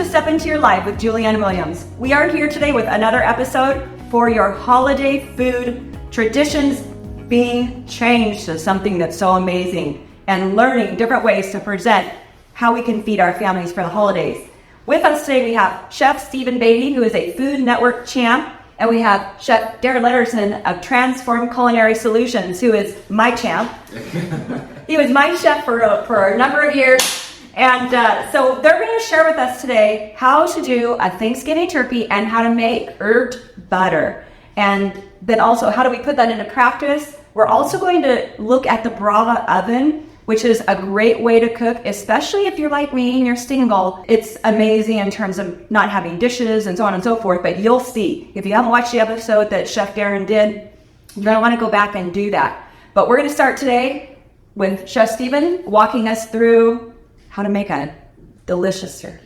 to Step Into Your Life with Julianne Williams. We are here today with another episode for your holiday food traditions being changed to something that's so amazing and learning different ways to present how we can feed our families for the holidays. With us today, we have Chef Stephen Baity, who is a Food Network champ, and we have Chef Darin Leonardson of Transform Culinary Solutions, who is my champ. He was my chef for a number of years. And so they're going to share with us today how to do a Thanksgiving turkey and how to make herbed butter. And then also, how do we put that into practice? We're also going to look at the Brava oven, which is a great way to cook, especially if you're like me and you're single. It's amazing in terms of not having dishes and so on and so forth, but you'll see. If you haven't watched the episode that Chef Darin did, you're going to want to go back and do that. But we're going to start today with Chef Stephen walking us through how to make a delicious turkey.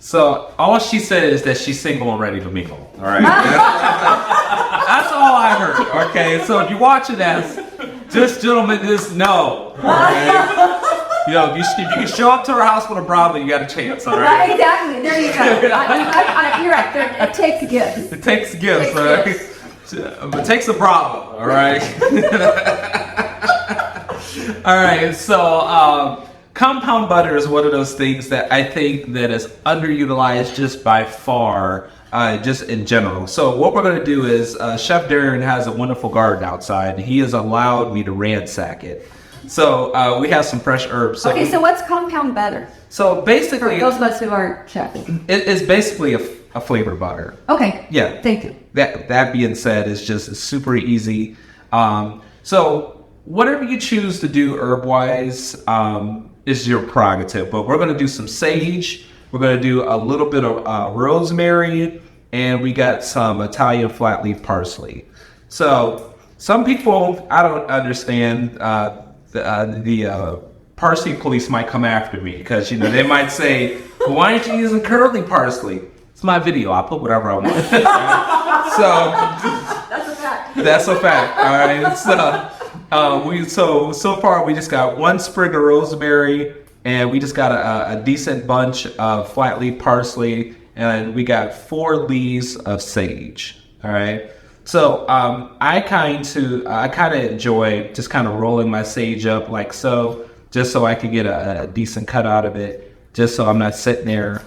So all she said is that she's single and ready to mingle. All right, that's all I heard. Okay, so if you're watching this, just gentlemen, just know. Okay? You know, if you can show up to her house with a Bravo, you got a chance. All right. Exactly. There you go. You're right. It takes a gift. It takes a gift. All right. It takes a Bravo. All right. All right. So. Compound butter is one of those things that I think that is underutilized just by far, just in general. So what we're going to do is Chef Darin has a wonderful garden outside. He has allowed me to ransack it. So we have some fresh herbs. So so what's compound butter? So basically, for those of us who aren't chefs, it's basically a flavor butter. Okay. Yeah. Thank you. That being said, it's just super easy. So whatever you choose to do herb-wise, is your prerogative, but we're going to do some sage, we're going to do a little bit of rosemary, and we got some Italian flat leaf parsley. So some people, I don't understand, the parsley police might come after me because, you know, they might say, well, why aren't you using curly parsley? It's my video, I'll put whatever I want. So that's a fact. That's a fact. All right. So far we just got one sprig of rosemary, and we just got a decent bunch of flat leaf parsley, and we got 4 leaves of sage. All right. So I kind of enjoy just kind of rolling my sage up like so, just so I can get a decent cut out of it, just so I'm not sitting there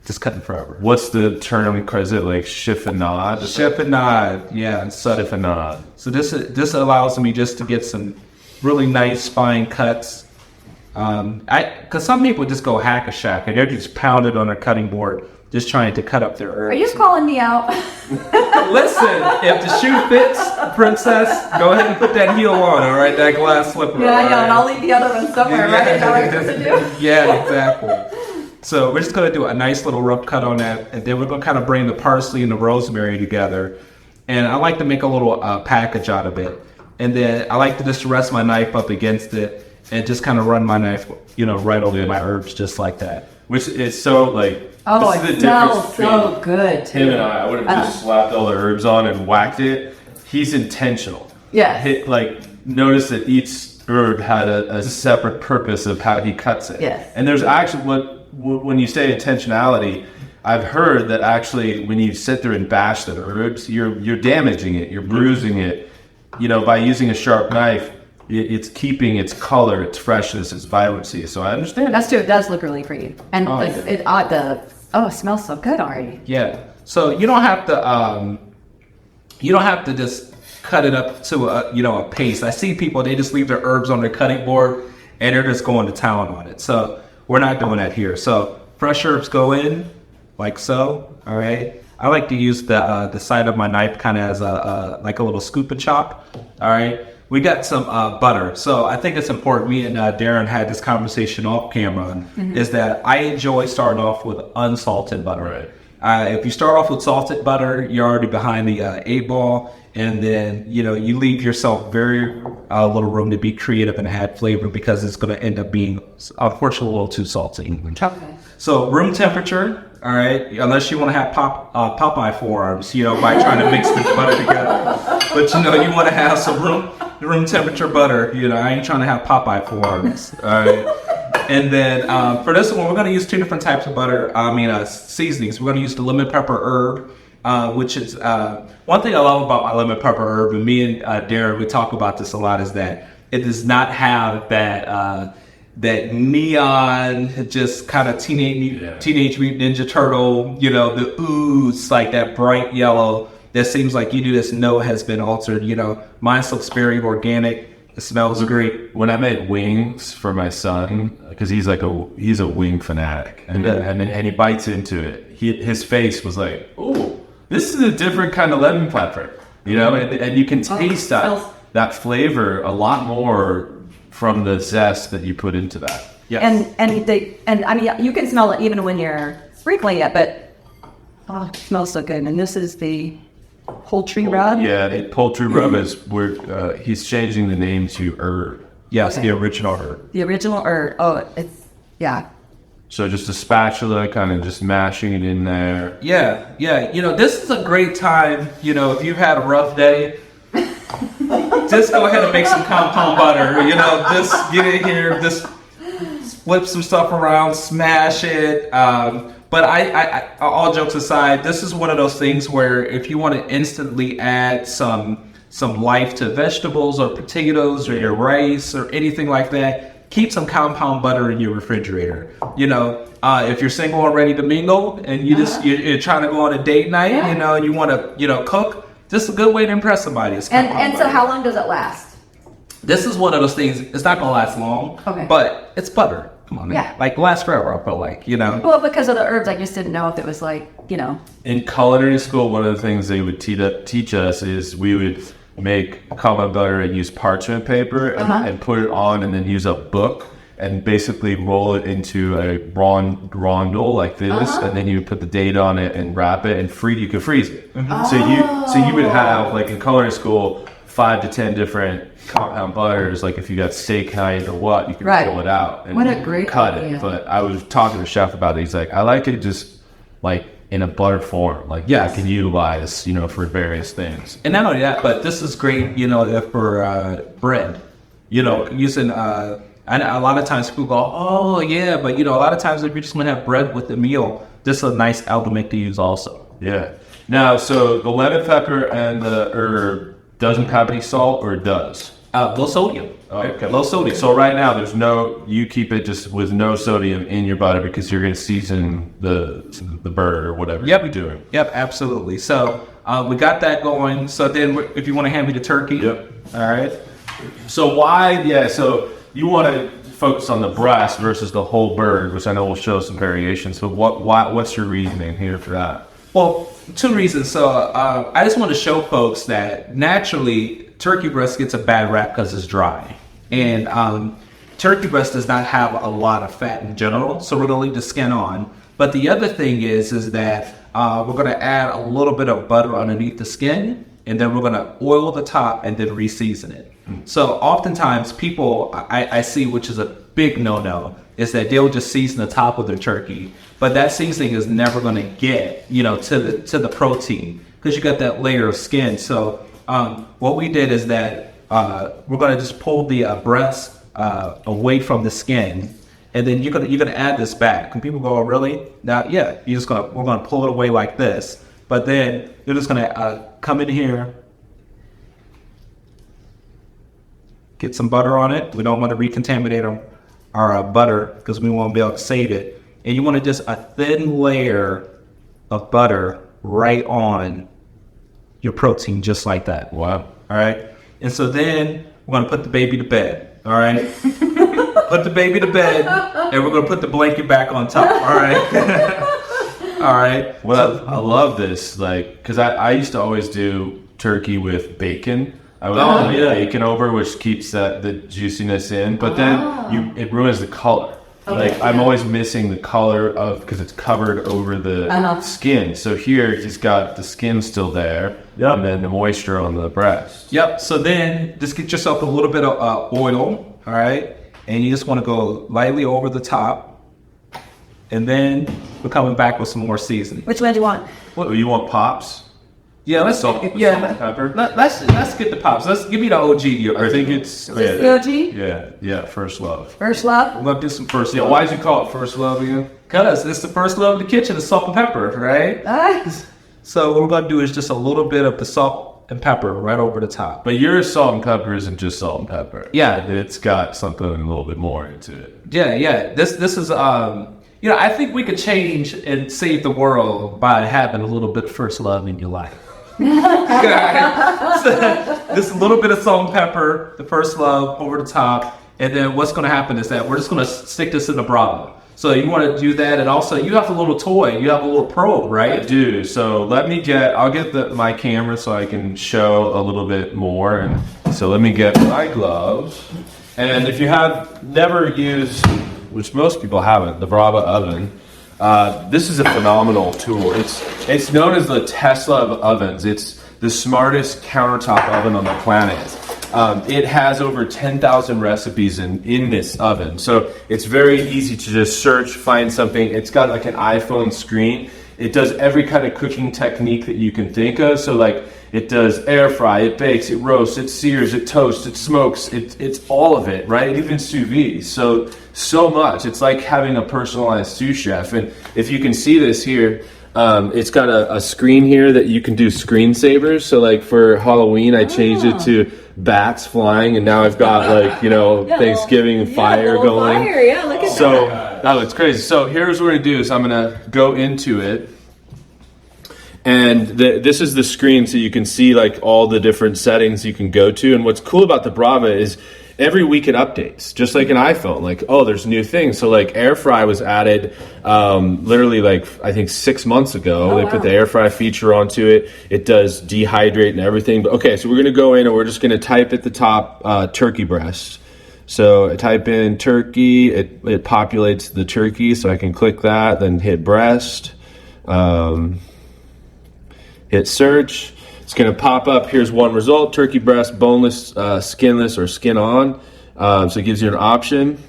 just cutting forever. What's the term? Is it like chiffonade? Chiffonade, yeah. Chiffonade. So this allows me just to get some really nice fine cuts. Because some people just go hack a shack and they're just pounded on a cutting board, just trying to cut up their herbs. Are you just calling me out? Listen, if the shoe fits, princess, go ahead and put that heel on, all right? That glass slipper. Yeah, I know, and I'll leave the other one somewhere, right? Is that what you're supposed to do? Yeah, exactly. So we're just going to do a nice little rough cut on that, and then we're going to kind of bring the parsley and the rosemary together. And I like to make a little package out of it. And then I like to just rest my knife up against it and just kind of run my knife, you know, right over my herbs just like that. Which is so like, oh, this is it the smells difference so good. Him and I would have just slapped all the herbs on and whacked it. He's intentional. Yeah. Notice that each herb had a separate purpose of how he cuts it. Yes. And there's actually when you say intentionality, I've heard that actually when you sit there and bash the herbs, you're damaging it, you're bruising it. You know, by using a sharp knife, it's keeping its color, its freshness, its vibrancy. So I understand. That's true. It does look really pretty, and it smells so good already. Yeah. So you don't have to just cut it up to a paste. I see people, they just leave their herbs on their cutting board and they're just going to town on it. So we're not doing that here. So fresh herbs go in like so. All right. I like to use the side of my knife kind of as a little scoop and chop. All right. We got some butter. So I think it's important. Me and Darin had this conversation off camera. Mm-hmm. Is that I enjoy starting off with unsalted butter. Right. If you start off with salted butter, you're already behind the 8-ball. And then, you leave yourself very little room to be creative and add flavor because it's going to end up being, unfortunately, a little too salty. Okay. So room temperature, all right, unless you want to have Popeye forearms, by trying to mix the butter together. But, you want to have some room temperature butter. I ain't trying to have Popeye forearms, all right. And then for this one, we're going to use 2 different types of butter. Seasonings. We're going to use the lemon pepper herb, which is one thing I love about my lemon pepper herb. And me and Darin, we talk about this a lot. Is that it does not have that neon, just kind of teenage mutant ninja turtle. You know, the ooze, like that bright yellow. That seems like this has been altered. Mine looks very organic. It smells great. When I made wings for my son, because he's a wing fanatic, and he bites into it. His face was like, "Oh, this is a different kind of lemon pepper," and you can taste that flavor a lot more from the zest that you put into that. Yes. And I mean, you can smell it even when you're sprinkling it, but it smells so good. And this is the poultry rub. Yeah, the poultry rub is where he's changing the name to herb. Yes, the original herb. The original herb. Oh, yeah. So just a spatula, kind of just mashing it in there. Yeah. This is a great time. If you've had a rough day, just go ahead and make some compound butter. Just get in here, just flip some stuff around, smash it. But I, all jokes aside, this is one of those things where if you want to instantly add some life to vegetables or potatoes or your rice or anything like that, keep some compound butter in your refrigerator. If you're single and ready to mingle and you're trying to go on a date night, and you want to cook, this is a good way to impress somebody. And so how long does it last? This is one of those things. It's not gonna last long, but it's butter. Come on, man. Yeah. Like last forever, I feel like, Well, because of the herbs, I just didn't know if it was like, In culinary school, one of the things they would teach us is we would make compound butter and use parchment paper and put it on, and then use a book and basically roll it into a rondel like this, and then you put the date on it and wrap it, and you could freeze it. So you would have, like in culinary school, 5 to 10 different compound butters. Like if you got steak height or what, you can pull it out and what a great cut idea. it. But I was talking to the chef about it. He's like, I like it just like in a butter form. Like I can utilize, for various things. And not only that, but this is great, for bread. Using and a lot of times people go, oh yeah, but a lot of times if you're just gonna have bread with the meal, this is a nice element to use also. Yeah. Now, so the lemon pepper and the herb doesn't have any salt, or it does? Low sodium. Okay. Low sodium. So right now, you keep it just with no sodium in your butter because you're going to season the bird or whatever you're doing. Yep, absolutely. So we got that going. So then if you want to hand me the turkey. Yep. All right. So so you want to focus on the breast versus the whole bird, which I know will show some variations. So what's your reasoning here for that? Well, 2 reasons. So I just want to show folks that naturally turkey breast gets a bad rap because it's dry. And turkey breast does not have a lot of fat in general, so we're going to leave the skin on. But the other thing is that we're going to add a little bit of butter underneath the skin, and then we're going to oil the top and then re-season it. So oftentimes people I see, which is a big no-no, is that they'll just season the top of their turkey. But that seasoning is never going to get, to the protein because you got that layer of skin. So what we did is that we're going to just pull the breast away from the skin, and then you're gonna add this back. And people go, oh, really? Now, yeah, we're gonna pull it away like this. But then you're just gonna come in here, get some butter on it. We don't want to recontaminate our butter because we want to be able to save it. And you want to just a thin layer of butter right on your protein, just like that. Wow. All right. And so then we're going to put the baby to bed. All right. Put the baby to bed, and we're going to put the blanket back on top. All right. All right. Well, I love this, because I used to always do turkey with bacon. I would put bacon over, which keeps the juiciness in, but then it ruins the color. I'm always missing the color because it's covered over the skin. So here he's got the skin still there, and then the moisture on the breast. Yep. So then just get yourself a little bit of oil, all right? And you just want to go lightly over the top, and then we're coming back with some more seasoning. Which one do you want? What, you want pops? Yeah, let's Salt and pepper. let's get the pops. Let's give me the OG. I think it's The OG? yeah, First Love. First love? I'm gonna do some first. Yeah, love. why'd you call it First Love again? Cause it's the first love in the kitchen. It's salt and pepper, right? So what we're gonna do is just a little bit of the salt and pepper right over the top. But your salt and pepper isn't just salt and pepper. Yeah. It's got something a little bit more into it. Yeah. This is I think we could change and save the world by having a little bit of first love in your life. So, just a little bit of salt and pepper, the first love over the top, and then what's going to happen is that we're just going to stick this in the Bravo. So you want to do that, and also you have a little toy, you have a little probe, right? I do. So I'll get my camera so I can show a little bit more. And so let me get my gloves. And if you have never used, which most people haven't, the Brava oven. This is a phenomenal tool. It's known as the Tesla of ovens. It's the smartest countertop oven on the planet. It has over 10,000 recipes in this oven. So it's very easy to just search, find something. It's got like an iPhone screen. It does every kind of cooking technique that you can think of. So like it does air fry, it bakes, it roasts, it sears, it toasts, it smokes. It's all of it, right? Even sous vide. So much. It's like having a personalized sous chef. And if you can see this here, it's got a screen here that you can do screensavers. So like for Halloween, I changed it to bats flying, and now I've got like, Thanksgiving fire going. Fire. Yeah, look at that. It's crazy. So here's what we're gonna do is I'm gonna go into it. And this is the screen, so you can see like all the different settings you can go to. And what's cool about the Brava is every week it updates, just like an iPhone. Like, oh, there's new things. So like air fry was added literally like I think 6 months ago. They put the air fry feature onto it. It does dehydrate and everything. But okay, so we're gonna go in and we're just gonna type at the top turkey breast. So I type in turkey, it populates the turkey, so I can click that, then hit breast. Hit search. It's going to pop up. Here's one result: turkey breast, boneless, skinless, or skin on. So it gives you an option.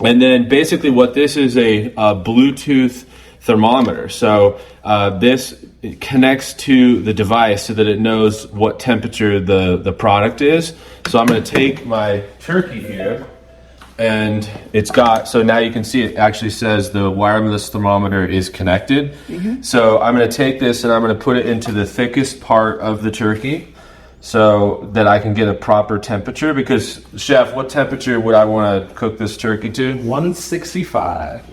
And then basically what this is a Bluetooth thermometer. So this connects to the device so that it knows what temperature the product is. So I'm going to take my turkey here. And it's got, so now you can see it actually says the wireless thermometer is connected. Mm-hmm. So I'm going to take this and I'm going to put it into the thickest part of the turkey so that I can get a proper temperature. Because, Chef, what temperature would I want to cook this turkey to? 165.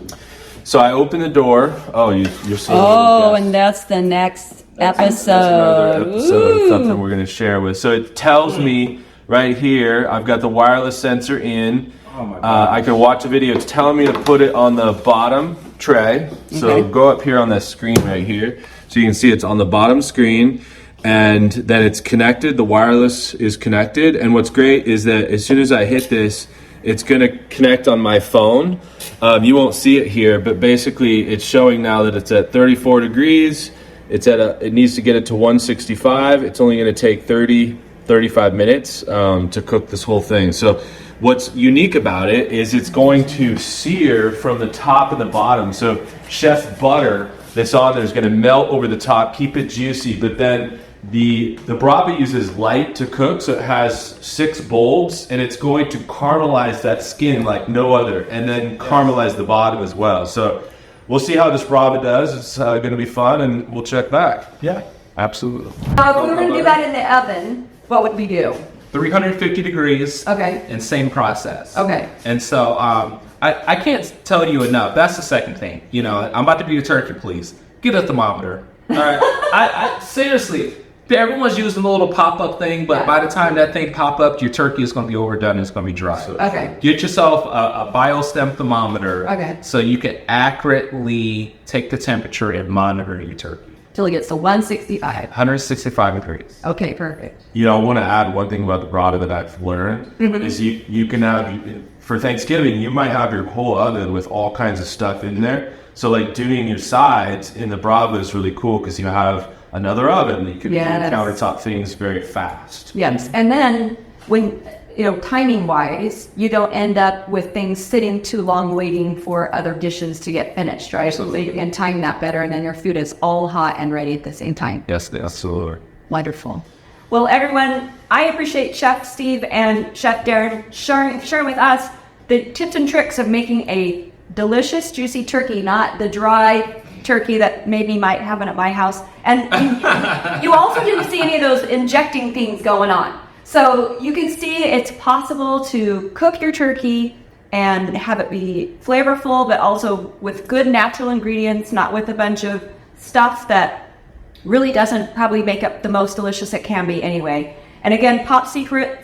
So I open the door. Oh, you're seeing. Oh, and that's the next episode. That's another episode of something we're going to share with. So it tells me right here, I've got the wireless sensor in. Oh my God. I can watch a video. It's telling me to put it on the bottom tray. So go up here on this screen right here. So you can see it's on the bottom screen. And then it's connected. The wireless is connected. And what's great is that as soon as I hit this, it's going to connect on my phone. You won't see it here, but basically it's showing now that it's at 34 degrees. It needs to get it to 165. It's only going to take 35 minutes to cook this whole thing. So what's unique about it is it's going to sear from the top and the bottom. So chef butter that's on there is going to melt over the top, keep it juicy, but then the Brava uses light to cook, so it has 6 bulbs, and it's going to caramelize that skin like no other, and then caramelize the bottom as well. So we'll see how this Brava does. It's going to be fun, and we'll check back. Yeah, absolutely. If we were going to do that in the oven, what would we do? 350 degrees. Okay. And same process. Okay. And so I can't tell you enough. That's the second thing. I'm about to be a turkey, please. Get a thermometer. All right. I seriously, everyone's using the little pop-up thing, but by the time that thing pop up, your turkey is going to be overdone and it's going to be dry. Okay. Get yourself a biostem thermometer. Okay. So you can accurately take the temperature and monitor your turkey. Till it gets to 165. 165 degrees. Okay, perfect. I want to add one thing about the Brava that I've learned is you can have, for Thanksgiving, you might have your whole oven with all kinds of stuff in there. So like doing your sides in the Brava is really cool because you have another oven that you can do countertop things very fast. Yes, and then timing wise, you don't end up with things sitting too long waiting for other dishes to get finished, right? Absolutely. So you can time that better, and then your food is all hot and ready at the same time. Yes, absolutely. Wonderful. Well, everyone, I appreciate Chef Steve and Chef Darin sharing with us the tips and tricks of making a delicious, juicy turkey, not the dry turkey that maybe might happen at my house. And you also didn't see any of those injecting things going on. So you can see it's possible to cook your turkey and have it be flavorful, but also with good natural ingredients, not with a bunch of stuff that really doesn't probably make up the most delicious it can be anyway. And again, Pop Secret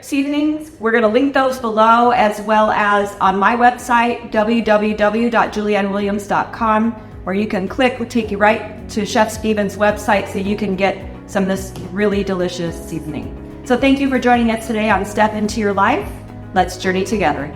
seasonings, we're going to link those below, as well as on my website, www.juliannewilliams.com, where you can click, will take you right to Chef Stephen's website so you can get some of this really delicious seasoning. So thank you for joining us today on Step Into Your Life. Let's journey together.